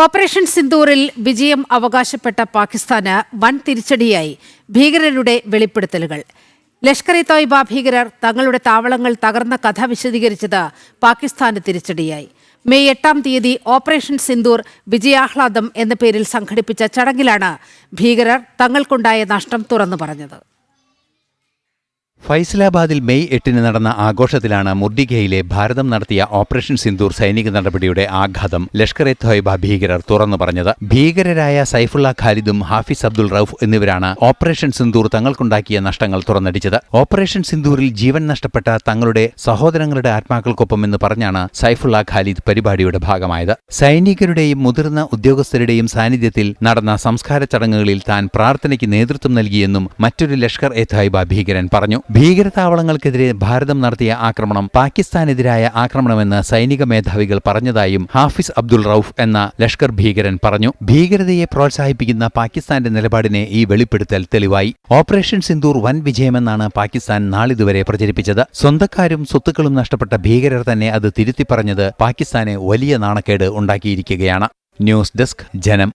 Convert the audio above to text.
Operation സിന്ദൂറിൽ വിജയം അവകാശപ്പെട്ട പാകിസ്ഥാന് വൻ തിരിച്ചടിയായി ഭീകരരുടെ വെളിപ്പെടുത്തലുകൾ. ലഷ്കർ-ഇ-തോയ്ബ ഭീകരർ തങ്ങളുടെ താവളങ്ങൾ തകർന്ന കഥ വിശദീകരിച്ചത് പാകിസ്ഥാന് തിരിച്ചടിയായി. മെയ് 8-ാം തീയതി ഓപ്പറേഷൻ സിന്ദൂർ വിജയാഹ്ലാദം എന്ന പേരിൽ സംഘടിപ്പിച്ച ചടങ്ങിലാണ് ഭീകരർ തങ്ങൾക്കുണ്ടായ നഷ്ടം തുറന്നു പറഞ്ഞത്. ഫൈസലാബാദിൽ മെയ് 8-ന് നടന്ന ആഘോഷത്തിലാണ് മുർഡിഗയിലെ ഭാരതം നടത്തിയ ഓപ്പറേഷൻ സിന്ദൂർ സൈനിക നടപടിയുടെ ആഘാതം ലഷ്കർ-ഇ-തോയ്ബ ഭീകരർ തുറന്നു പറഞ്ഞത്. ഭീകരരായ സൈഫുള്ള ഖാലിദും ഹാഫിസ് അബ്ദുൾ റൌഫ് എന്നിവരാണ് ഓപ്പറേഷൻ സിന്ദൂർ തങ്ങൾക്കുണ്ടാക്കിയ നഷ്ടങ്ങൾ തുറന്നടിച്ചത്. ഓപ്പറേഷൻ സിന്ദൂറിൽ ജീവൻ നഷ്ടപ്പെട്ട തങ്ങളുടെ സഹോദരങ്ങളുടെ ആത്മാക്കൾക്കൊപ്പം എന്ന് പറഞ്ഞാണ് സൈഫുള്ള ഖാലിദ് പരിപാടിയുടെ ഭാഗമായത്. സൈനികരുടെയും മുതിർന്ന ഉദ്യോഗസ്ഥരുടെയും സാന്നിധ്യത്തിൽ നടന്ന സംസ്കാര ചടങ്ങുകളിൽ താൻ പ്രാർത്ഥനയ്ക്ക് നേതൃത്വം നൽകിയെന്നും മറ്റൊരു ലഷ്കർ-ഇ-തോയ്ബ ഭീകരൻ പറഞ്ഞു. ഭീകരതാവളങ്ങൾക്കെതിരെ ഭാരതം നടത്തിയ ആക്രമണം പാകിസ്ഥാനെതിരായ ആക്രമണമെന്ന് സൈനിക മേധാവികൾ പറഞ്ഞതായും ഹാഫിസ് അബ്ദുൾ റൌഫ് എന്ന ലഷ്കർ ഭീകരൻ പറഞ്ഞു. ഭീകരതയെ പ്രോത്സാഹിപ്പിക്കുന്ന പാകിസ്ഥാന്റെ നിലപാടിനെ ഈ വെളിപ്പെടുത്തൽ തെളിവായി. ഓപ്പറേഷൻ സിന്ദൂർ വൻ വിജയമെന്നാണ് പാകിസ്ഥാൻ നാളിതുവരെ പ്രചരിപ്പിച്ചത്. സ്വന്തക്കാരും സ്വത്തുക്കളും നഷ്ടപ്പെട്ട ഭീകരർ തന്നെ അത് തിരുത്തിപ്പറഞ്ഞത് പാകിസ്ഥാന് വലിയ നാണക്കേട് ഉണ്ടാക്കിയിരിക്കുകയാണ്. ന്യൂസ് ഡെസ്ക് ജനം.